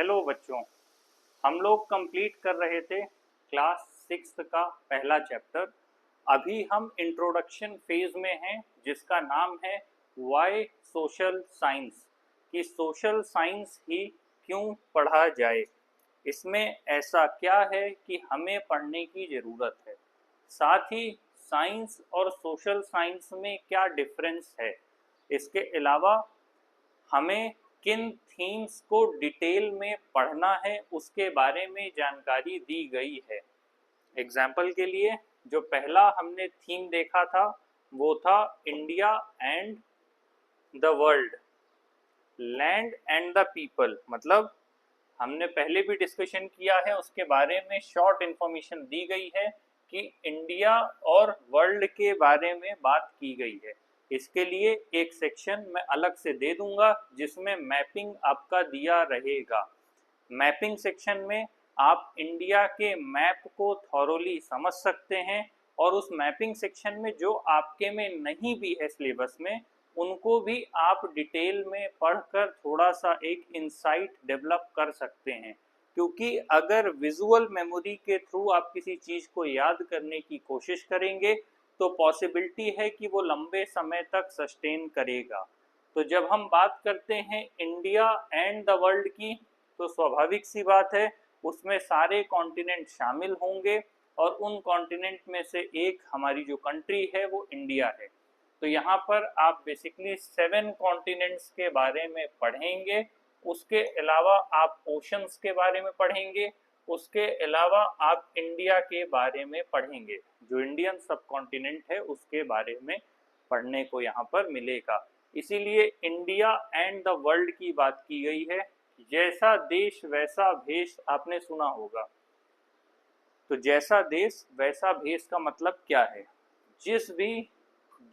Hello बच्चों। हम लोग कंप्लीट कर रहे थे क्लास सिक्स का पहला चैप्टर। अभी हम इंट्रोडक्शन फेज में हैं जिसका नाम है वाई सोशल साइंस, कि सोशल साइंस ही क्यों पढ़ा जाए, इसमें ऐसा क्या है कि हमें पढ़ने की ज़रूरत है, साथ ही साइंस और सोशल साइंस में क्या डिफरेंस है, इसके अलावा हमें किन थीम्स को डिटेल में पढ़ना है उसके बारे में जानकारी दी गई है। एग्जाम्पल के लिए जो पहला हमने थीम देखा था वो था India and the world, land and the people. मतलब हमने पहले भी डिस्कशन किया है, उसके बारे में शॉर्ट इंफॉर्मेशन दी गई है कि इंडिया और वर्ल्ड के बारे में बात की गई है। इसके लिए एक सेक्शन मैं अलग से दे दूंगा जिसमें मैपिंग आपका दिया रहेगा। मैपिंग सेक्शन में आप इंडिया के मैप को थॉरोली समझ सकते हैं और उस मैपिंग सेक्शन में जो आपके में नहीं भी है सिलेबस में उनको भी आप डिटेल में पढ़कर थोड़ा सा एक इंसाइट डेवलप कर सकते हैं, क्योंकि अगर विजुअल मेमोरी के थ्रू आप किसी चीज़ को याद करने की कोशिश करेंगे तो पॉसिबिलिटी है कि वो लंबे समय तक सस्टेन करेगा। तो जब हम बात करते हैं इंडिया एंड द वर्ल्ड की तो स्वाभाविक सी बात है उसमें सारे कॉन्टिनेंट शामिल होंगे और उन कॉन्टिनेंट में से एक हमारी जो कंट्री है वो इंडिया है। तो यहाँ पर आप बेसिकली 7 कॉन्टिनेंट्स के बारे में पढ़ेंगे। उसके अलावा आप ओशंस के बारे में पढ़ेंगे। उसके अलावा आप इंडिया के बारे में पढ़ेंगे, जो इंडियन सब कॉन्टिनेंट है उसके बारे में पढ़ने को यहाँ पर मिलेगा। इसीलिए इंडिया एंड द वर्ल्ड की बात की गई है। जैसा देश वैसा भेष आपने सुना होगा। तो जैसा देश वैसा भेष का मतलब क्या है? जिस भी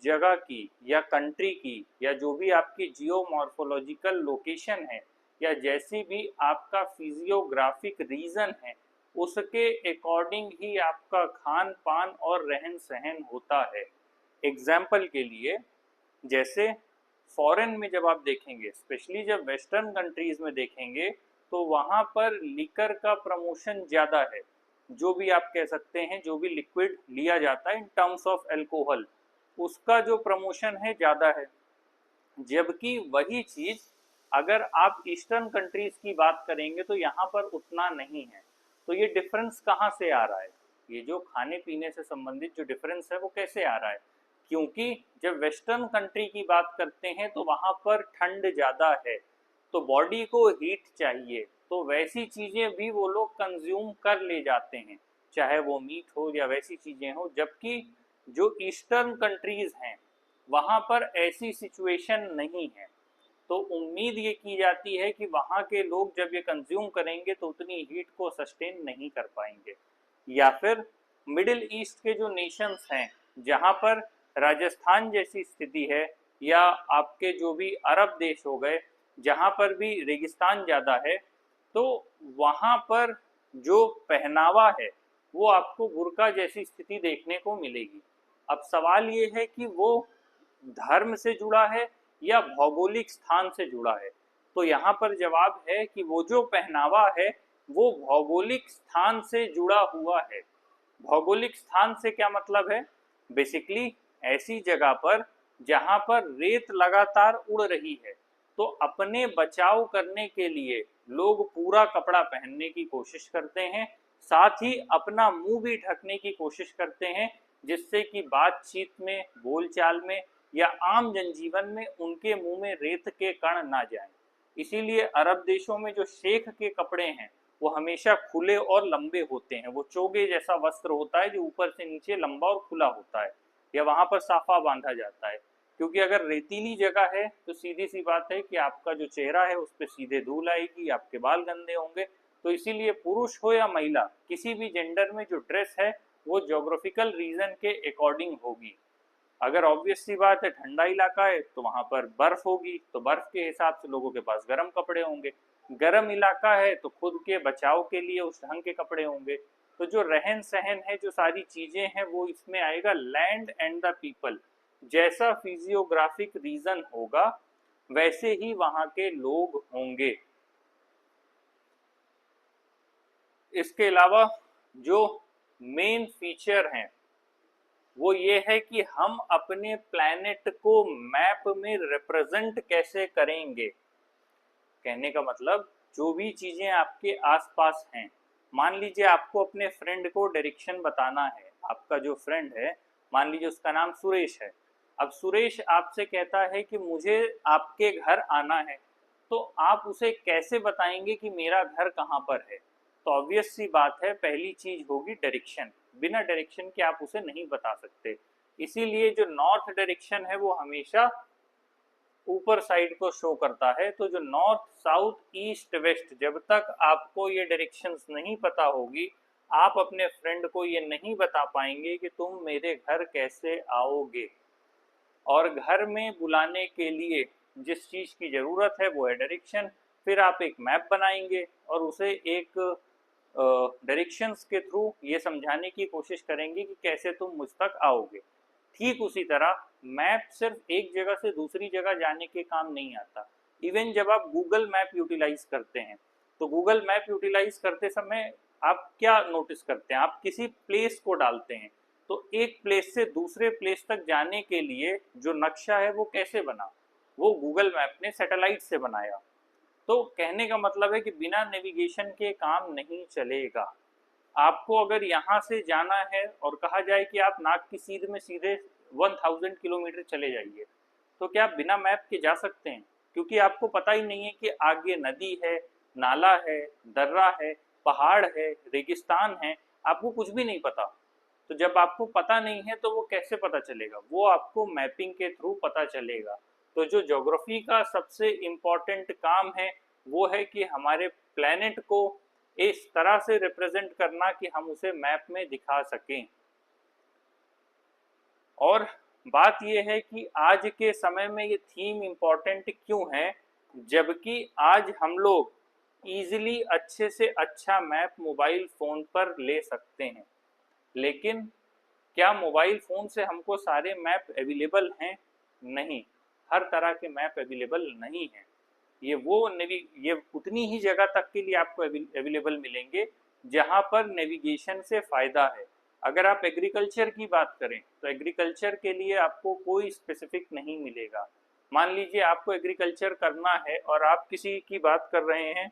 जगह की या कंट्री की या जो भी आपकी जियोमॉर्फोलॉजिकल लोकेशन है या जैसी भी आपका फिजियोग्राफिक रीजन है उसके अकॉर्डिंग ही आपका खान पान और रहन सहन होता है। एग्जाम्पल के लिए जैसे फॉरेन में जब आप देखेंगे, स्पेशली जब वेस्टर्न कंट्रीज में देखेंगे, तो वहाँ पर लिकर का प्रमोशन ज़्यादा है। जो भी आप कह सकते हैं, जो भी लिक्विड लिया जाता है इन टर्म्स ऑफ एल्कोहल, उसका जो प्रमोशन है ज़्यादा है। जबकि वही चीज़ अगर आप ईस्टर्न कंट्रीज की बात करेंगे तो यहाँ पर उतना नहीं है। तो ये डिफरेंस कहाँ से आ रहा है? ये जो खाने पीने से संबंधित जो डिफरेंस है वो कैसे आ रहा है? क्योंकि जब वेस्टर्न कंट्री की बात करते हैं तो वहाँ पर ठंड ज़्यादा है, तो बॉडी को हीट चाहिए, तो वैसी चीज़ें भी वो लोग कंज्यूम कर ले जाते हैं, चाहे वो मीट हो या वैसी चीज़ें हो। जबकि जो ईस्टर्न कंट्रीज़ हैं वहाँ पर ऐसी सिचुएशन नहीं है। तो उम्मीद ये की जाती है कि वहाँ के लोग जब ये कंज्यूम करेंगे तो उतनी हीट को सस्टेन नहीं कर पाएंगे। या फिर मिडिल ईस्ट के जो नेशंस हैं जहाँ पर राजस्थान जैसी स्थिति है, या आपके जो भी अरब देश हो गए जहाँ पर भी रेगिस्तान ज़्यादा है, तो वहाँ पर जो पहनावा है वो आपको बुर्का जैसी स्थिति देखने को मिलेगी। अब सवाल ये है कि वो धर्म से जुड़ा है या भौगोलिक स्थान से जुड़ा है। तो यहाँ पर जवाब है कि वो जो पहनावा है वो भौगोलिक स्थान से जुड़ा हुआ है। भौगोलिक स्थान से क्या मतलब है? बेसिकली ऐसी जगह पर जहाँ पर रेत लगातार उड़ रही है, तो अपने बचाव करने के लिए लोग पूरा कपड़ा पहनने की कोशिश करते हैं, साथ ही अपना मुंह भी ढकने की कोशिश करते हैं, जिससे कि बातचीत में, बोलचाल में या आम जनजीवन में उनके मुंह में रेत के कण ना जाएं। इसीलिए अरब देशों में जो शेख के कपड़े हैं वो हमेशा खुले और लंबे होते हैं। वो चोगे जैसा वस्त्र होता है जो ऊपर से नीचे लंबा और खुला होता है, या वहां पर साफा बांधा जाता है। क्योंकि अगर रेतीली जगह है तो सीधी सी बात है कि आपका जो चेहरा है उस पर सीधे धूल आएगी, आपके बाल गंदे होंगे। तो इसीलिए पुरुष हो या महिला, किसी भी जेंडर में जो ड्रेस है वो ज्योग्राफिकल रीजन के अकॉर्डिंग होगी। अगर ऑब्वियस सी बात है ठंडा इलाका है तो वहां पर बर्फ होगी, तो बर्फ के हिसाब से लोगों के पास गर्म कपड़े होंगे। गर्म इलाका है तो खुद के बचाव के लिए उस ढंग के कपड़े होंगे। तो जो रहन सहन है, जो सारी चीजें हैं, वो इसमें आएगा लैंड एंड द पीपल। जैसा फिजियोग्राफिक रीजन होगा वैसे ही वहां के लोग होंगे। इसके अलावा जो मेन फीचर हैं वो ये है कि हम अपने प्लैनेट को मैप में रिप्रेजेंट कैसे करेंगे। कहने का मतलब जो भी चीजें आपके आसपास हैं, मान लीजिए आपको अपने फ्रेंड को डायरेक्शन बताना है। आपका जो फ्रेंड है, मान लीजिए उसका नाम सुरेश है। अब सुरेश आपसे कहता है कि मुझे आपके घर आना है, तो आप उसे कैसे बताएंगे कि मेरा घर कहाँ पर है? तो ऑब्वियस सी बात है, पहली चीज होगी डायरेक्शन। बिना डायरेक्शन के आप उसे नहीं बता सकते। इसीलिए जो नॉर्थ डायरेक्शन है वो हमेशा ऊपर साइड को शो करता है। तो जो नॉर्थ साउथ ईस्ट वेस्ट, जब तक आपको ये डायरेक्शंस नहीं पता होगी, आप अपने फ्रेंड को ये नहीं बता पाएंगे कि तुम मेरे घर कैसे आओगे। और घर में बुलाने के लिए जिस चीज की जरूरत है वो है डायरेक्शन। फिर आप एक मैप बनाएंगे और उसे एक डायरेक्शंस के थ्रू ये समझाने की कोशिश करेंगे कि कैसे तुम मुझ तक आओगे। ठीक उसी तरह मैप सिर्फ एक जगह से दूसरी जगह जाने के काम नहीं आता। इवन जब आप गूगल मैप यूटिलाइज करते हैं, तो गूगल मैप यूटिलाइज करते समय आप क्या नोटिस करते हैं? आप किसी प्लेस को डालते हैं, तो एक प्लेस से दूसरे प्लेस तक जाने के लिए जो नक्शा है वो कैसे बना? वो गूगल मैप ने सैटेलाइट से बनाया। तो कहने का मतलब है कि बिना नेविगेशन के काम नहीं चलेगा। आपको अगर यहाँ से जाना है और कहा जाए कि आप नाक की सीध में सीधे 1000 किलोमीटर चले जाइए, तो क्या आप बिना मैप के जा सकते हैं? क्योंकि आपको पता ही नहीं है कि आगे नदी है, नाला है, दर्रा है, पहाड़ है, रेगिस्तान है, आपको कुछ भी नहीं पता। तो जब आपको पता नहीं है तो वो कैसे पता चलेगा? वो आपको मैपिंग के थ्रू पता चलेगा। तो जो ज्योग्राफी का सबसे इम्पोर्टेंट काम है वो है कि हमारे प्लेनेट को इस तरह से रिप्रेजेंट करना कि हम उसे मैप में दिखा सकें। और बात यह है कि आज के समय में ये थीम इम्पोर्टेंट क्यों है, जबकि आज हम लोग इजीली अच्छे से अच्छा मैप मोबाइल फ़ोन पर ले सकते हैं। लेकिन क्या मोबाइल फ़ोन से हमको सारे मैप अवेलेबल हैं? नहीं, हर तरह के मैप अवेलेबल नहीं हैं। ये उतनी ही जगह तक के लिए आपको अवेलेबल मिलेंगे जहाँ पर नेविगेशन से फ़ायदा है। अगर आप एग्रीकल्चर की बात करें तो एग्रीकल्चर के लिए आपको कोई स्पेसिफिक नहीं मिलेगा। मान लीजिए आपको एग्रीकल्चर करना है और आप किसी की बात कर रहे हैं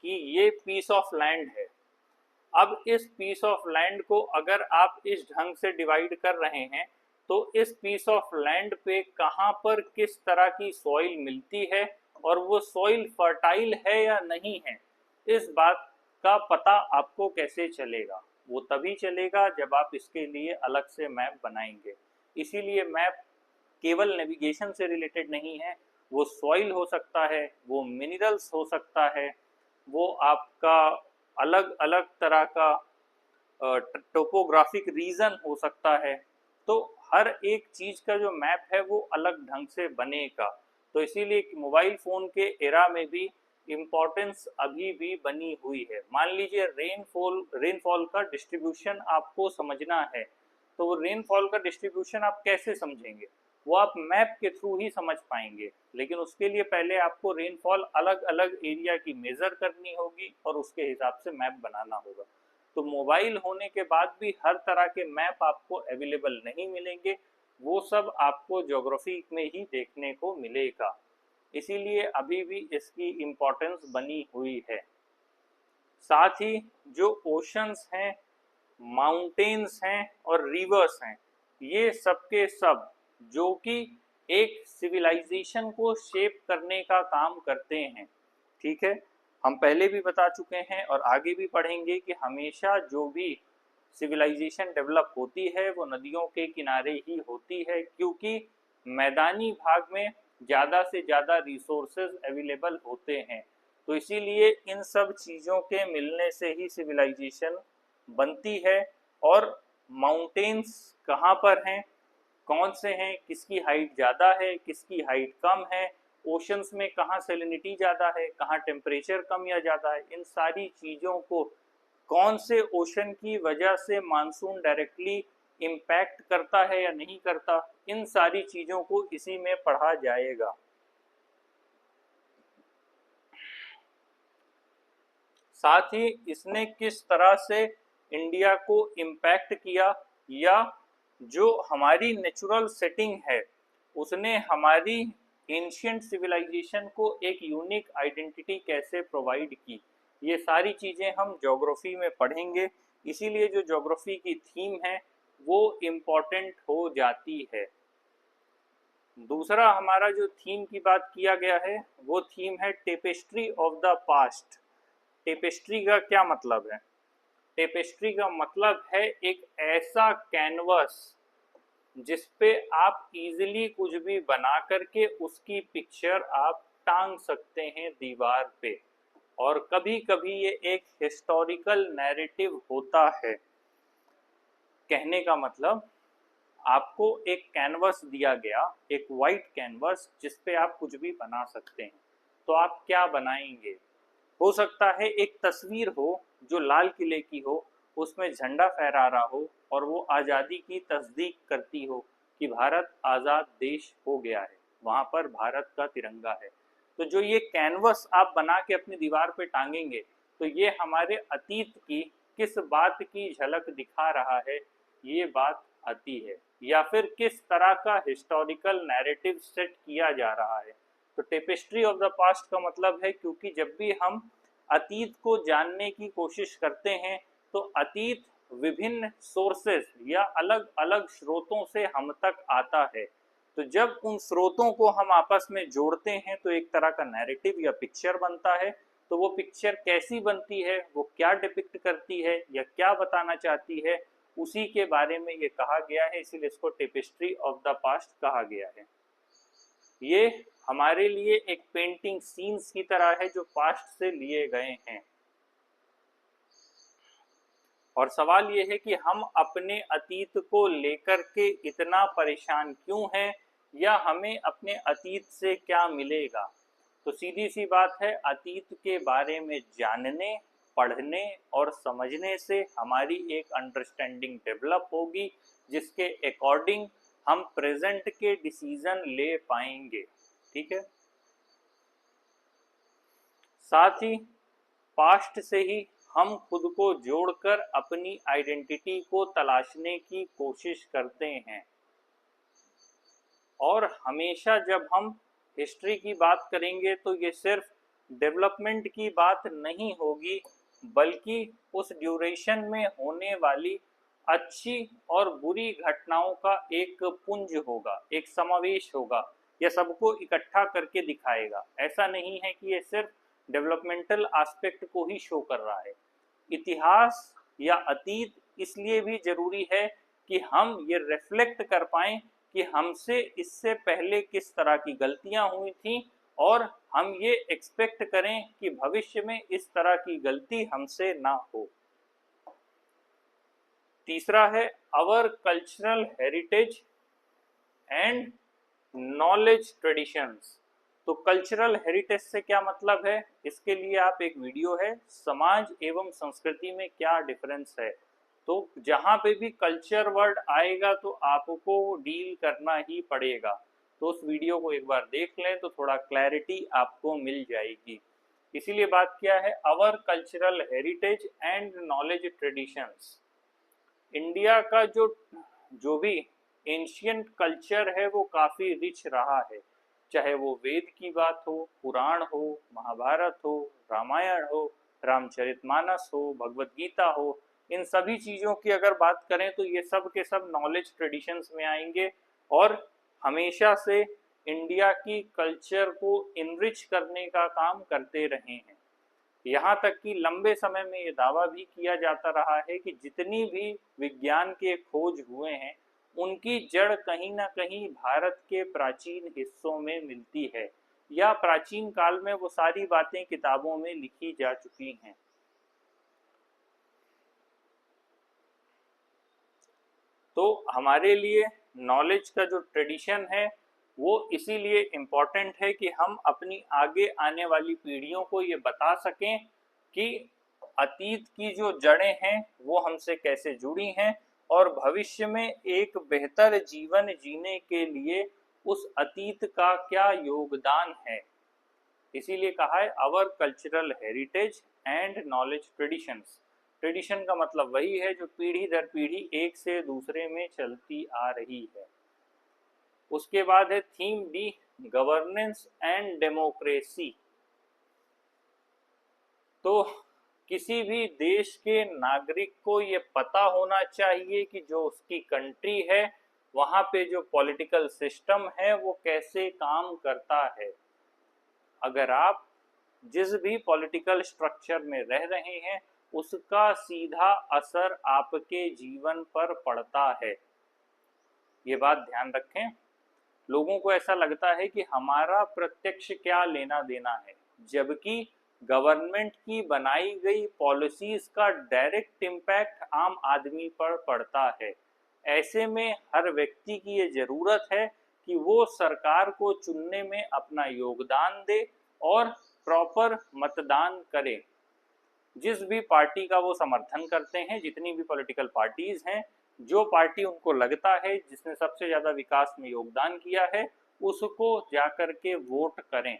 कि ये पीस ऑफ लैंड है। अब इस पीस ऑफ लैंड को अगर आप इस ढंग से डिवाइड कर रहे हैं, तो इस पीस ऑफ लैंड पे कहाँ पर किस तरह की सॉइल मिलती है और वो सॉइल फर्टाइल है या नहीं है, इस बात का पता आपको कैसे चलेगा? वो तभी चलेगा जब आप इसके लिए अलग से मैप बनाएंगे। इसीलिए मैप केवल नेविगेशन से रिलेटेड नहीं है, वो सॉइल हो सकता है, वो मिनरल्स हो सकता है, वो आपका अलग अलग तरह का टोपोग्राफिक रीजन हो सकता है। तो हर एक चीज का जो मैप है वो अलग ढंग से बनेगा। तो इसीलिए मोबाइल फोन के एरा में भी इम्पोर्टेंस अभी भी बनी हुई है। मान लीजिए रेनफॉल का डिस्ट्रीब्यूशन आपको समझना है, तो वो रेनफॉल का डिस्ट्रीब्यूशन आप कैसे समझेंगे? वो आप मैप के थ्रू ही समझ पाएंगे। लेकिन उसके लिए पहले आपको रेनफॉल अलग अलग एरिया की मेजर करनी होगी और उसके हिसाब से मैप बनाना होगा। तो मोबाइल होने के बाद भी हर तरह के मैप आपको अवेलेबल नहीं मिलेंगे, वो सब आपको ज्योग्राफी में ही देखने को मिलेगा। इसीलिए अभी भी इसकी इम्पोर्टेंस बनी हुई है। साथ ही जो ओशंस हैं, माउंटेन्स हैं और रिवर्स हैं, ये सब के सब जो कि एक सिविलाइजेशन को शेप करने का काम करते हैं। ठीक है, हम पहले भी बता चुके हैं और आगे भी पढ़ेंगे कि हमेशा जो भी सिविलाइजेशन डेवलप होती है वो नदियों के किनारे ही होती है, क्योंकि मैदानी भाग में ज़्यादा से ज़्यादा रिसोर्सेज अवेलेबल होते हैं। तो इसीलिए इन सब चीज़ों के मिलने से ही सिविलाइजेशन बनती है। और माउंटेन्स कहाँ पर हैं, कौन से हैं, किसकी हाइट ज़्यादा है, किसकी हाइट कम है, ओशंस में कहाँ सैलिनिटी ज़्यादा है, कहाँ टेम्परेचर कम या ज़्यादा है, इन सारी चीज़ों को, कौन से ओशन की वजह से मानसून डायरेक्टली इम्पैक्ट करता है या नहीं करता, इन सारी चीज़ों को इसी में पढ़ा जाएगा। साथ ही इसने किस तरह से इंडिया को इम्पैक्ट किया, या जो हमारी नेचुरल सेटिंग है उसने हमारी एंशियंट सिविलाइजेशन को एक यूनिक आइडेंटिटी कैसे प्रोवाइड की, ये सारी चीज़ें हम ज्योग्राफी में पढ़ेंगे। इसीलिए जो ज्योग्राफी की थीम है वो इम्पोर्टेंट हो जाती है। दूसरा हमारा जो थीम की बात किया गया है वो थीम है tapestry of the past. Tapestry का क्या मतलब है? टेपेस्ट्री का मतलब है एक ऐसा कैनवस जिस पे आप इजीली कुछ भी बना करके उसकी पिक्चर आप टांग सकते हैं दीवार पे। और कभी कभी ये एक हिस्टोरिकल नैरेटिव होता है। कहने का मतलब, आपको एक कैनवस दिया गया, एक वाइट कैनवस जिस पे आप कुछ भी बना सकते हैं, तो आप क्या बनाएंगे? हो सकता है एक तस्वीर हो जो लाल किले की हो, उसमें झंडा फहरा रहा हो और वो आज़ादी की तस्दीक करती हो कि भारत आज़ाद देश हो गया है, वहाँ पर भारत का तिरंगा है। तो जो ये कैनवस आप बना के अपनी दीवार पे टांगेंगे, तो ये हमारे अतीत की किस बात की झलक दिखा रहा है, ये बात आती है, या फिर किस तरह का हिस्टोरिकल नैरेटिव सेट किया जा रहा है। तो टेपेस्ट्री ऑफ द पास्ट का मतलब है, क्योंकि जब भी हम अतीत को जानने की कोशिश करते हैं तो अतीत विभिन्न सोर्सेस या अलग अलग स्रोतों से हम तक आता है। तो जब उन स्रोतों को हम आपस में जोड़ते हैं तो एक तरह का नैरेटिव या पिक्चर बनता है। तो वो पिक्चर कैसी बनती है, वो क्या डिपिक्ट करती है या क्या बताना चाहती है, उसी के बारे में ये कहा गया है, इसीलिए इसको टेपेस्ट्री ऑफ द पास्ट कहा गया है। ये हमारे लिए एक पेंटिंग सीन्स की तरह है जो पास्ट से लिए गए हैं। और सवाल ये है कि हम अपने अतीत को लेकर के इतना परेशान क्यों हैं, या हमें अपने अतीत से क्या मिलेगा? तो सीधी सी बात है, अतीत के बारे में जानने, पढ़ने और समझने से हमारी एक अंडरस्टैंडिंग डेवलप होगी, जिसके अकॉर्डिंग हम प्रेजेंट के डिसीजन ले पाएंगे। ठीक है। साथ ही पास्ट से ही हम खुद को जोड़कर अपनी आइडेंटिटी को तलाशने की कोशिश करते हैं। और हमेशा जब हम हिस्ट्री की बात करेंगे तो ये सिर्फ डेवलपमेंट की बात नहीं होगी, बल्कि उस ड्यूरेशन में होने वाली अच्छी और बुरी घटनाओं का एक पुंज होगा, एक समावेश होगा। यह सबको इकट्ठा करके दिखाएगा। ऐसा नहीं है कि ये सिर्फ डेवलपमेंटल एस्पेक्ट को ही शो कर रहा है। इतिहास या अतीत इसलिए भी जरूरी है कि हम ये रिफ्लेक्ट कर पाएं कि हमसे इससे पहले किस तरह की गलतियां हुई थी, और हम ये एक्सपेक्ट करें कि भविष्य में इस तरह की गलती हमसे ना हो। तीसरा है our cultural heritage and knowledge traditions. तो कल्चरल हेरिटेज से क्या मतलब है, इसके लिए आप एक वीडियो है समाज एवं संस्कृति में क्या डिफरेंस है, तो जहाँ पे भी कल्चर वर्ड आएगा तो आपको डील करना ही पड़ेगा। तो उस वीडियो को एक बार देख लें तो थोड़ा क्लैरिटी आपको मिल जाएगी। इसीलिए बात किया है our cultural heritage and knowledge traditions. India का जो भी एंशियंट कल्चर है वो काफ़ी रिच रहा है, चाहे वो वेद की बात हो, पुराण हो, महाभारत हो, रामायण हो, रामचरितमानस हो, भगवत गीता हो। इन सभी चीज़ों की अगर बात करें तो ये सब के सब नॉलेज ट्रेडिशंस में आएंगे, और हमेशा से इंडिया की कल्चर को इनरिच करने का काम करते रहे हैं। यहाँ तक कि लंबे समय में ये दावा भी किया जाता रहा है कि जितनी भी विज्ञान के खोज हुए हैं उनकी जड़ कहीं ना कहीं भारत के प्राचीन हिस्सों में मिलती है, या प्राचीन काल में वो सारी बातें किताबों में लिखी जा चुकी हैं। तो हमारे लिए नॉलेज का जो ट्रेडिशन है वो इसीलिए इम्पोर्टेंट है कि हम अपनी आगे आने वाली पीढ़ियों को ये बता सकें कि अतीत की जो जड़ें हैं वो हमसे कैसे जुड़ी हैं, और भविष्य में एक बेहतर जीवन जीने के लिए उस अतीत का क्या योगदान है। इसीलिए कहा है our cultural heritage and knowledge traditions. Tradition का मतलब वही है जो पीढ़ी दर पीढ़ी एक से दूसरे में चलती आ रही है। उसके बाद है theme D, governance and democracy. तो किसी भी देश के नागरिक को ये पता होना चाहिए कि जो उसकी कंट्री है वहाँ पे जो पॉलिटिकल सिस्टम है वो कैसे काम करता है। अगर आप जिस भी पॉलिटिकल स्ट्रक्चर में रह रहे हैं उसका सीधा असर आपके जीवन पर पड़ता है, ये बात ध्यान रखें। लोगों को ऐसा लगता है कि हमारा प्रत्यक्ष क्या लेना देना है, जबकि गवर्नमेंट की बनाई गई पॉलिसीज का डायरेक्ट इम्पैक्ट आम आदमी पर पड़ता है। ऐसे में हर व्यक्ति की ये जरूरत है कि वो सरकार को चुनने में अपना योगदान दे और प्रॉपर मतदान करे। जिस भी पार्टी का वो समर्थन करते हैं, जितनी भी पॉलिटिकल पार्टीज हैं, जो पार्टी उनको लगता है जिसने सबसे ज़्यादा विकास में योगदान किया है उसको जाकर के वोट करें।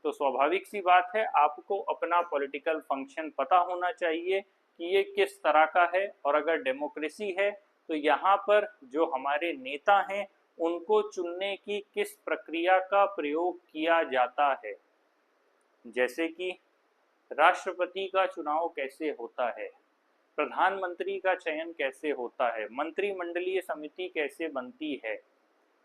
तो स्वाभाविक सी बात है आपको अपना पॉलिटिकल फंक्शन पता होना चाहिए कि ये किस तरह का है। और अगर डेमोक्रेसी है तो यहाँ पर जो हमारे नेता हैं उनको चुनने की किस प्रक्रिया का प्रयोग किया जाता है, जैसे कि राष्ट्रपति का चुनाव कैसे होता है, प्रधानमंत्री का चयन कैसे होता है, मंत्रिमंडलीय समिति कैसे बनती है,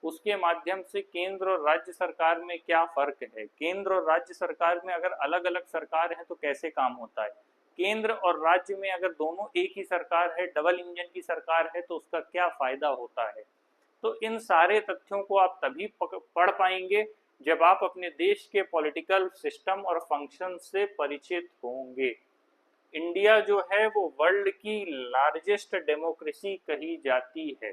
उसके माध्यम से केंद्र और राज्य सरकार में क्या फर्क है, केंद्र और राज्य सरकार में अगर अलग अलग सरकार है तो कैसे काम होता है, केंद्र और राज्य में अगर दोनों एक ही सरकार है, डबल इंजन की सरकार है, तो उसका क्या फायदा होता है। तो इन सारे तथ्यों को आप तभी पढ़ पाएंगे जब आप अपने देश के पॉलिटिकल सिस्टम और फंक्शन से परिचित होंगे। इंडिया जो है वो वर्ल्ड की लार्जेस्ट डेमोक्रेसी कही जाती है,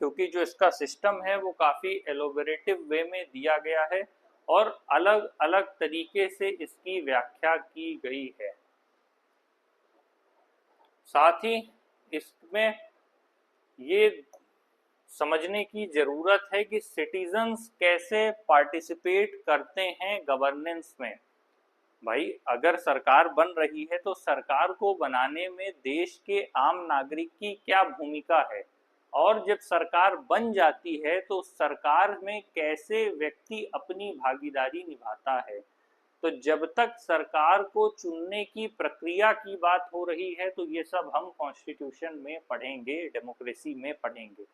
क्योंकि जो इसका सिस्टम है वो काफ़ी एलोबरेटिव वे में दिया गया है और अलग अलग तरीके से इसकी व्याख्या की गई है। साथ ही इसमें ये समझने की ज़रूरत है कि सिटीजन्स कैसे पार्टिसिपेट करते हैं गवर्नेंस में। भाई अगर सरकार बन रही है तो सरकार को बनाने में देश के आम नागरिक की क्या भूमिका है, और जब सरकार बन जाती है तो सरकार में कैसे व्यक्ति अपनी भागीदारी निभाता है। तो जब तक सरकार को चुनने की प्रक्रिया की बात हो रही है तो ये सब हम कॉन्स्टिट्यूशन में पढ़ेंगे, डेमोक्रेसी में पढ़ेंगे।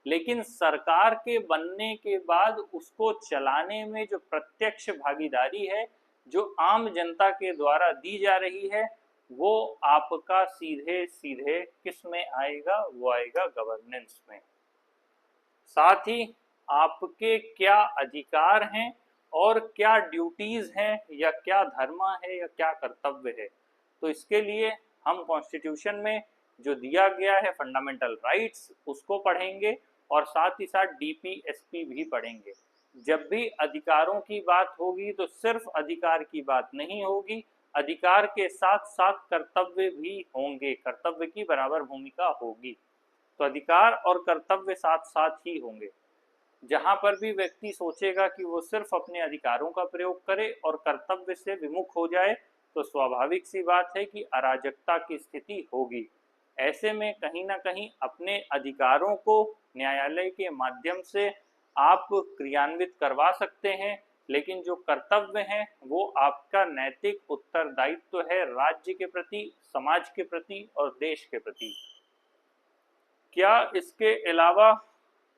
लेकिन सरकार के बनने के बाद उसको चलाने में जो प्रत्यक्ष भागीदारी है जो आम जनता के द्वारा दी जा रही है वो आपका सीधे सीधे किस में आएगा, वो आएगा गवर्नेंस में। साथ ही आपके क्या अधिकार हैं और क्या ड्यूटीज हैं या क्या धर्म है या क्या कर्तव्य है, तो इसके लिए हम कॉन्स्टिट्यूशन में जो दिया गया है फंडामेंटल राइट्स उसको पढ़ेंगे और साथ ही साथ डीपीएसपी भी पढ़ेंगे। जब भी अधिकारों की बात होगी तो सिर्फ अधिकार की बात नहीं होगी, अधिकार के साथ साथ कर्तव्य भी होंगे, कर्तव्य की बराबर भूमिका होगी। तो अधिकार और कर्तव्य साथ साथ ही होंगे। जहां पर भी व्यक्ति सोचेगा कि वो सिर्फ अपने अधिकारों का प्रयोग करे और कर्तव्य से विमुख हो जाए तो स्वाभाविक सी बात है कि अराजकता की स्थिति होगी। ऐसे में कहीं ना कहीं अपने अधिकारों को न्यायालय के माध्यम से आप क्रियान्वित करवा सकते हैं, लेकिन जो कर्तव्य हैं वो आपका नैतिक उत्तरदायित्व है राज्य के प्रति, समाज के प्रति और देश के प्रति। क्या इसके अलावा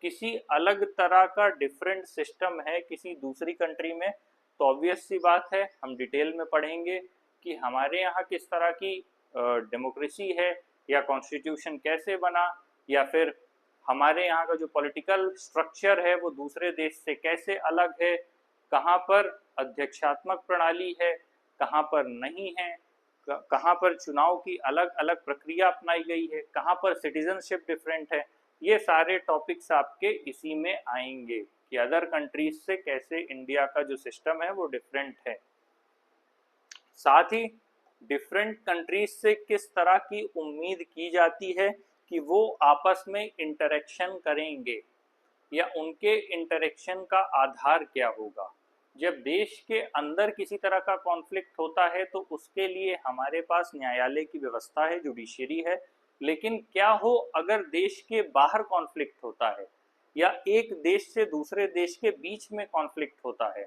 किसी अलग तरह का डिफरेंट सिस्टम है किसी दूसरी कंट्री में, तो ऑब्वियस सी बात है हम डिटेल में पढ़ेंगे कि हमारे यहाँ किस तरह की डेमोक्रेसी है या कॉन्स्टिट्यूशन कैसे बना, या फिर हमारे यहाँ का जो पॉलिटिकल स्ट्रक्चर है वो दूसरे देश से कैसे अलग है, कहाँ पर अध्यक्षात्मक प्रणाली है, कहाँ पर नहीं है, कहाँ पर चुनाव की अलग अलग प्रक्रिया अपनाई गई है, कहाँ पर सिटीजनशिप डिफरेंट है। ये सारे टॉपिक्स आपके इसी में आएंगे कि अदर कंट्रीज से कैसे इंडिया का जो सिस्टम है वो डिफरेंट है। साथ ही डिफरेंट कंट्रीज से किस तरह की उम्मीद की जाती है कि वो आपस में इंटरेक्शन करेंगे या उनके इंटरेक्शन का आधार क्या होगा। जब देश के अंदर किसी तरह का कॉन्फ्लिक्ट होता है तो उसके लिए हमारे पास न्यायालय की व्यवस्था है, जुडिशरी है। लेकिन क्या हो अगर देश के बाहर कॉन्फ्लिक्ट होता है या एक देश से दूसरे देश के बीच में कॉन्फ्लिक्ट होता है,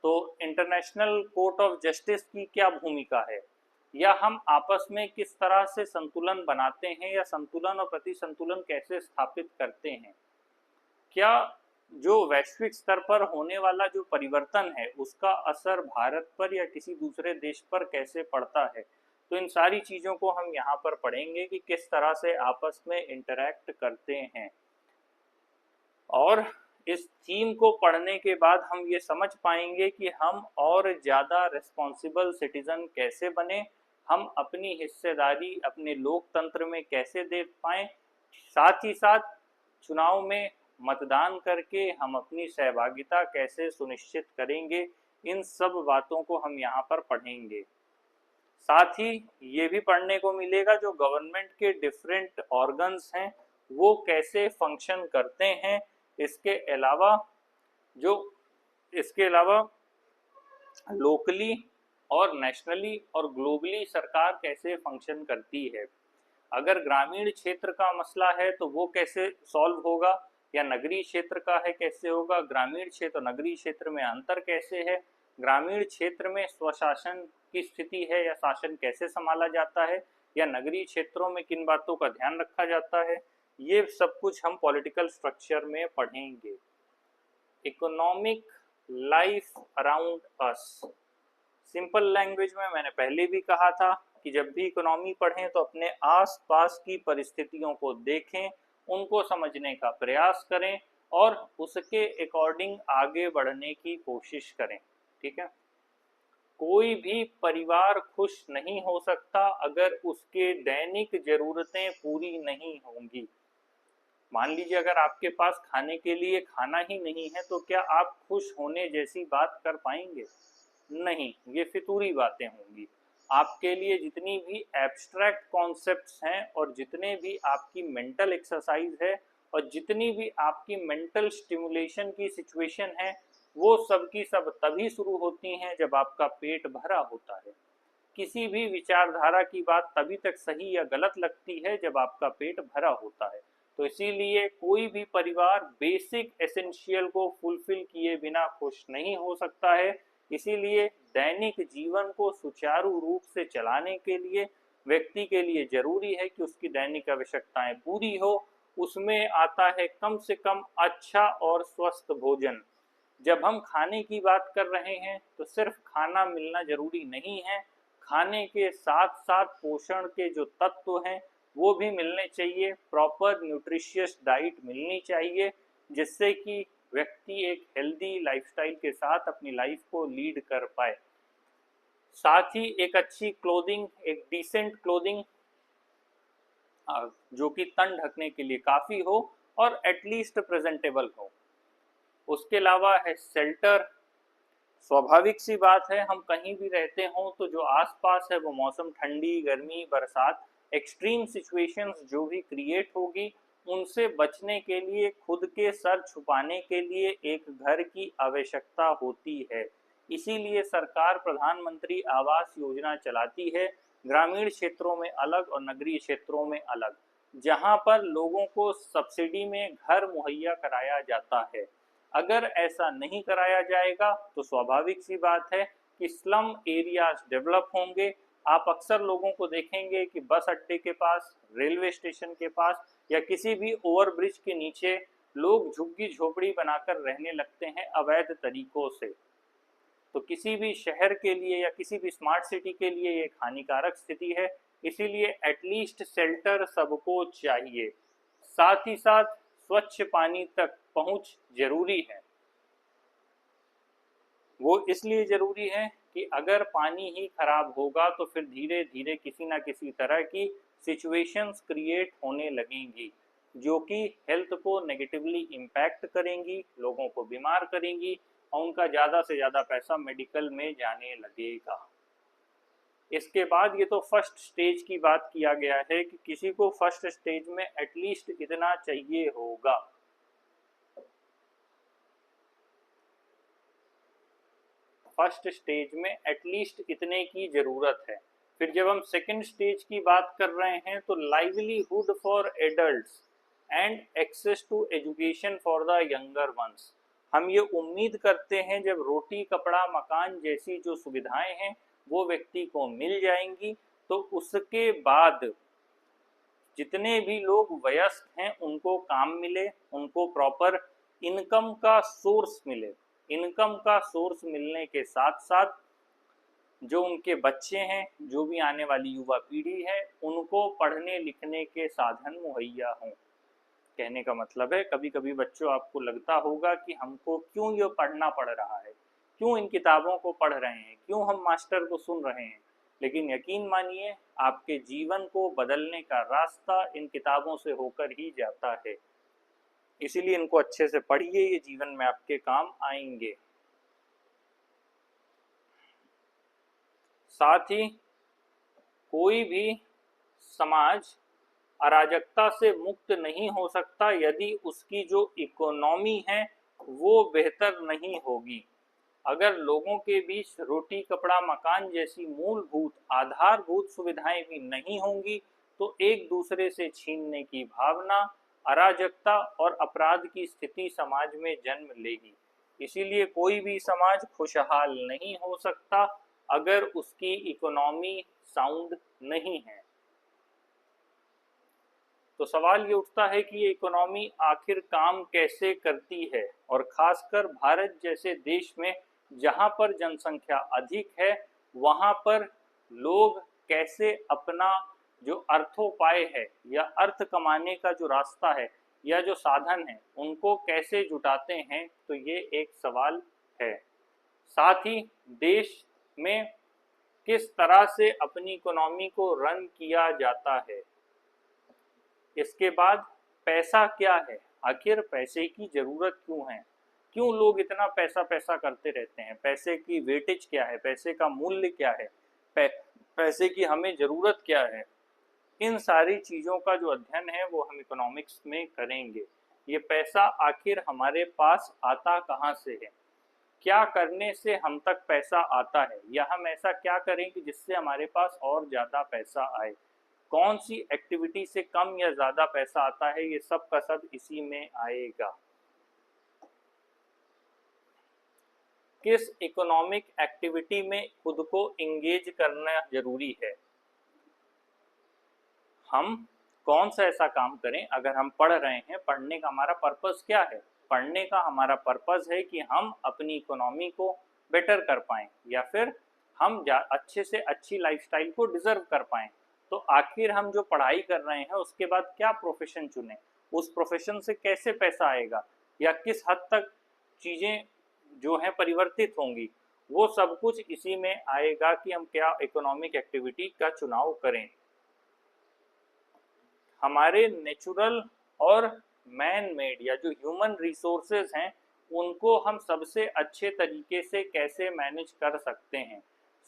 तो इंटरनेशनल कोर्ट ऑफ जस्टिस की क्या भूमिका है, या हम आपस में किस तरह से संतुलन बनाते हैं या संतुलन और प्रतिसंतुलन कैसे स्थापित करते हैं। क्या जो वैश्विक स्तर पर होने वाला जो परिवर्तन है उसका असर भारत पर या किसी दूसरे देश पर कैसे पड़ता है। तो इन सारी चीज़ों को हम यहाँ पर पढ़ेंगे कि किस तरह से आपस में इंटरैक्ट करते हैं। और इस थीम को पढ़ने के बाद हम ये समझ पाएंगे कि हम और ज़्यादा रिस्पॉन्सिबल सिटीजन कैसे बने, हम अपनी हिस्सेदारी अपने लोकतंत्र में कैसे दे पाएँ, साथ ही साथ चुनाव में मतदान करके हम अपनी सहभागिता कैसे सुनिश्चित करेंगे। इन सब बातों को हम यहाँ पर पढ़ेंगे। साथ ही ये भी पढ़ने को मिलेगा जो गवर्नमेंट के डिफरेंट ऑर्गन्स हैं वो कैसे फंक्शन करते हैं। इसके अलावा लोकली और नेशनली और ग्लोबली सरकार कैसे फंक्शन करती है। अगर ग्रामीण क्षेत्र का मसला है तो वो कैसे सॉल्व होगा, या नगरीय क्षेत्र का है कैसे होगा, ग्रामीण क्षेत्र और नगरीय क्षेत्र में अंतर कैसे है, ग्रामीण क्षेत्र में स्वशासन की स्थिति है या शासन कैसे संभाला जाता है, या नगरीय क्षेत्रों में किन बातों का ध्यान रखा जाता है। ये सब कुछ हम पॉलिटिकल स्ट्रक्चर में पढ़ेंगे। Economic life around us, simple language में मैंने पहले भी कहा था कि जब भी इकोनॉमी पढ़ें तो अपने आसपास की परिस्थितियों को देखें, उनको समझने का प्रयास करें और उसके अकॉर्डिंग आगे बढ़ने की कोशिश करें। ठीक है, कोई भी परिवार खुश नहीं हो सकता अगर उसके दैनिक जरूरतें पूरी नहीं होंगी। मान लीजिए अगर आपके पास खाने के लिए खाना ही नहीं है तो क्या आप खुश होने जैसी बात कर पाएंगे? नहीं, ये फितूरी बातें होंगी। आपके लिए जितनी भी एब्स्ट्रैक्ट कॉन्सेप्ट्स हैं और जितने भी आपकी मेंटल एक्सरसाइज है और जितनी भी आपकी मेंटल स्टिमुलेशन की सिचुएशन है वो सब की सब तभी शुरू होती हैं जब आपका पेट भरा होता है। किसी भी विचारधारा की बात तभी तक सही या गलत लगती है जब आपका पेट भरा होता है। तो इसीलिए कोई भी परिवार बेसिक एसेंशियल को फुलफिल किए बिना खुश नहीं हो सकता है। इसीलिए दैनिक जीवन को सुचारू रूप से चलाने के लिए व्यक्ति के लिए जरूरी है कि उसकी दैनिक आवश्यकताएं पूरी हो। उसमें आता है कम से कम अच्छा और स्वस्थ भोजन। जब हम खाने की बात कर रहे हैं तो सिर्फ खाना मिलना जरूरी नहीं है, खाने के साथ साथ पोषण के जो तत्व हैं वो भी मिलने चाहिए। प्रॉपर न्यूट्रिशियस डाइट मिलनी चाहिए जिससे कि व्यक्ति एक हेल्दी लाइफस्टाइल के साथ अपनी लाइफ को लीड कर पाए। साथ ही एक अच्छी क्लोथिंग, एक डिसेंट क्लोथिंग जो कि तन ढकने के लिए काफ़ी हो और एटलीस्ट प्रेजेंटेबल हो। उसके अलावा है शेल्टर। स्वाभाविक सी बात है, हम कहीं भी रहते हों तो जो आसपास है वो मौसम ठंडी, गर्मी, बरसात, एक्सट्रीम सिचुएशंस जो भी क्रिएट होगी उनसे बचने के लिए खुद के सर छुपाने के लिए एक घर की आवश्यकता होती है। इसीलिए सरकार प्रधानमंत्री आवास योजना चलाती है, ग्रामीण क्षेत्रों में अलग और नगरीय क्षेत्रों में अलग, जहां पर लोगों को सब्सिडी में घर मुहैया कराया जाता है। अगर ऐसा नहीं कराया जाएगा तो स्वाभाविक सी बात है कि स्लम एरियाज डेवलप होंगे। आप अक्सर लोगों को देखेंगे कि बस अड्डे के पास, रेलवे स्टेशन के पास या किसी भी ओवरब्रिज के नीचे लोग झुग्गी झोपड़ी बनाकर रहने लगते हैं अवैध तरीकों से। तो किसी भी शहर के लिए या किसी भी स्मार्ट सिटी के लिए एक हानिकारक स्थिति है। इसीलिए एटलीस्ट शेल्टर सबको चाहिए। साथ ही साथ स्वच्छ पानी तक पहुंच जरूरी है। वो इसलिए जरूरी है कि अगर पानी ही खराब होगा तो फिर धीरे धीरे किसी ना किसी तरह की सिचुएशंस क्रिएट होने लगेंगी जो कि हेल्थ को नेगेटिवली इम्पैक्ट करेंगी, लोगों को बीमार करेंगी और उनका ज़्यादा से ज़्यादा पैसा मेडिकल में जाने लगेगा। इसके बाद ये तो फर्स्ट स्टेज की बात किया गया है कि किसी को फर्स्ट स्टेज में एटलीस्ट इतना चाहिए होगा। फर्स्ट स्टेज में एटलीस्ट इतने की ज़रूरत है। फिर जब हम सेकेंड स्टेज की बात कर रहे हैं तो livelihood for adults and access to education for the younger ones. हम ये उम्मीद करते हैं जब रोटी कपड़ा मकान जैसी जो सुविधाएं हैं वो व्यक्ति को मिल जाएंगी तो उसके बाद जितने भी लोग वयस्क हैं उनको काम मिले, उनको प्रॉपर इनकम का सोर्स मिले। इनकम का सोर्स मिलने के साथ साथ जो उनके बच्चे हैं, जो भी आने वाली युवा पीढ़ी है, उनको पढ़ने लिखने के साधन मुहैया हों। कहने का मतलब है कभी कभी बच्चों आपको लगता होगा कि हमको क्यों ये पढ़ना पड़ रहा है, क्यों इन किताबों को पढ़ रहे हैं, क्यों हम मास्टर को सुन रहे हैं, लेकिन यकीन मानिए आपके जीवन को बदलने का रास्ता इन किताबों से होकर ही जाता है। इसीलिए इनको अच्छे से पढ़िए, ये जीवन में आपके काम आएंगे। साथ ही कोई भी समाज अराजकता से मुक्त नहीं हो सकता यदि उसकी जो इकोनॉमी है वो बेहतर नहीं होगी। अगर लोगों के बीच रोटी कपड़ा मकान जैसी मूलभूत आधारभूत सुविधाएं भी नहीं होंगी तो एक दूसरे से छीनने की भावना, अराजकता और अपराध की स्थिति समाज में जन्म लेगी। इसीलिए कोई भी समाज खुशहाल नहीं हो सकता अगर उसकी इकोनॉमी साउंड नहीं है। तो सवाल ये उठता है कि ये इकोनॉमी आखिर काम कैसे करती है, और खासकर भारत जैसे देश में जहां पर जनसंख्या अधिक है वहां पर लोग कैसे अपना जो अर्थोपाय है या अर्थ कमाने का जो रास्ता है या जो साधन है उनको कैसे जुटाते हैं, तो ये एक सवाल है। साथ ही देश में किस तरह से अपनी इकोनॉमी को रन किया जाता है। इसके बाद पैसा क्या है, आखिर पैसे की जरूरत क्यों है, क्यों लोग इतना पैसा पैसा करते रहते हैं, पैसे की वेटेज क्या है, पैसे का मूल्य क्या है, पैसे की हमें जरूरत क्या है। इन सारी चीज़ों का जो अध्ययन है वो हम इकोनॉमिक्स में करेंगे। ये पैसा आखिर हमारे पास आता कहाँ से है, क्या करने से हम तक पैसा आता है, या हम ऐसा क्या करें कि जिससे हमारे पास और ज़्यादा पैसा आए, कौन सी एक्टिविटी से कम या ज़्यादा पैसा आता है, ये सब का सब इसी में आएगा। किस इकोनॉमिक एक्टिविटी में खुद को इंगेज करना जरूरी है, हम कौन सा ऐसा काम करें। अगर हम पढ़ रहे हैं, पढ़ने का हमारा पर्पस क्या है, पढ़ने का हमारा पर्पस है कि हम अपनी इकोनॉमी को बेटर कर पाएँ या फिर हम अच्छे से अच्छी लाइफस्टाइल को डिजर्व कर पाएँ। तो आखिर हम जो पढ़ाई कर रहे हैं उसके बाद क्या प्रोफेशन चुनें, उस प्रोफेशन से कैसे पैसा आएगा या किस हद तक चीज़ें जो हैं परिवर्तित होंगी, वो सब कुछ इसी में आएगा कि हम क्या इकोनॉमिक एक्टिविटी का चुनाव करें। हमारे नेचुरल और मैन मेड या जो ह्यूमन रिसोर्सेज हैं उनको हम सबसे अच्छे तरीके से कैसे मैनेज कर सकते हैं।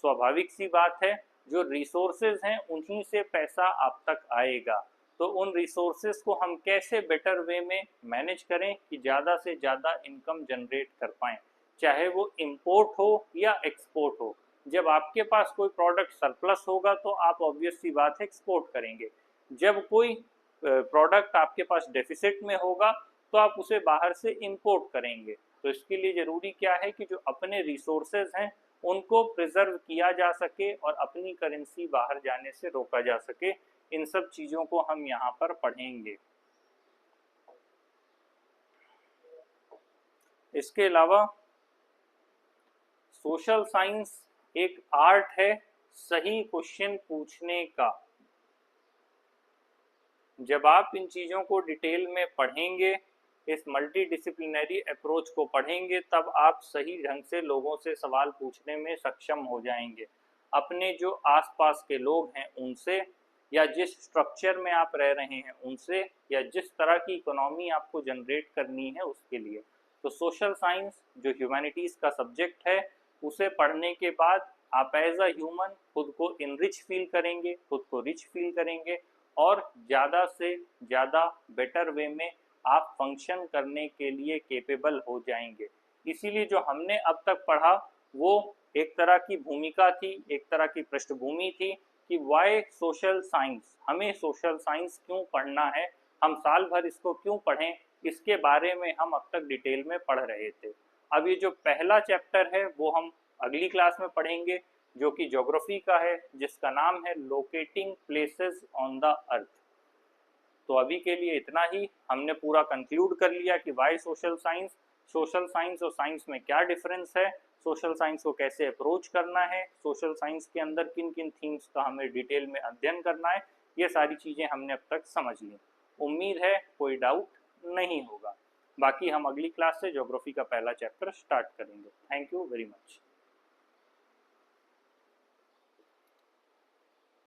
स्वाभाविक सी बात है, जो रिसोर्सेज हैं उन्हीं से पैसा आप तक आएगा, तो उन रिसोर्सेज को हम कैसे बेटर वे में मैनेज करें कि ज़्यादा से ज़्यादा इनकम जनरेट कर पाएँ, चाहे वो इम्पोर्ट हो या एक्सपोर्ट हो। जब आपके पास कोई प्रोडक्ट सरप्लस होगा तो आप ऑब्वियस सी बात है एक्सपोर्ट करेंगे, जब कोई प्रोडक्ट आपके पास डेफिसिट में होगा तो आप उसे बाहर से इंपोर्ट करेंगे। तो इसके लिए ज़रूरी क्या है कि जो अपने रिसोर्सेज हैं उनको प्रिजर्व किया जा सके और अपनी करेंसी बाहर जाने से रोका जा सके। इन सब चीज़ों को हम यहाँ पर पढ़ेंगे। इसके अलावा सोशल साइंस एक आर्ट है सही क्वेश्चन पूछने का। जब आप इन चीज़ों को डिटेल में पढ़ेंगे, इस मल्टी डिसिप्लिनरी अप्रोच को पढ़ेंगे, तब आप सही ढंग से लोगों से सवाल पूछने में सक्षम हो जाएंगे। अपने जो आसपास के लोग हैं उनसे, या जिस स्ट्रक्चर में आप रह रहे हैं उनसे, या जिस तरह की इकोनॉमी आपको जनरेट करनी है उसके लिए। तो सोशल साइंस जो ह्यूमैनिटीज़ का सब्जेक्ट है उसे पढ़ने के बाद आप एज अ ह्यूमन खुद को इनरिच फील करेंगे, खुद को रिच फील करेंगे और ज़्यादा से ज़्यादा बेटर वे में आप फंक्शन करने के लिए केपेबल हो जाएंगे। इसीलिए जो हमने अब तक पढ़ा वो एक तरह की भूमिका थी, एक तरह की पृष्ठभूमि थी कि वाई सोशल साइंस, हमें सोशल साइंस क्यों पढ़ना है, हम साल भर इसको क्यों पढ़ें, इसके बारे में हम अब तक डिटेल में पढ़ रहे थे। अब ये जो पहला चैप्टर है वो हम अगली क्लास में पढ़ेंगे, जो कि ज्योग्राफी का है, जिसका नाम है locating places on the earth. तो अभी के लिए इतना ही, हमने पूरा कंक्लूड कर लिया कि why social science, social science और साइंस में क्या डिफरेंस है, सोशल साइंस को कैसे अप्रोच करना है, सोशल साइंस के अंदर किन किन थीम्स का हमें डिटेल में अध्ययन करना है, ये सारी चीज़ें हमने अब तक समझ ली। उम्मीद है कोई डाउट नहीं होगा। बाकी हम अगली क्लास से ज्योग्राफी का पहला चैप्टर स्टार्ट करेंगे। Thank you very much.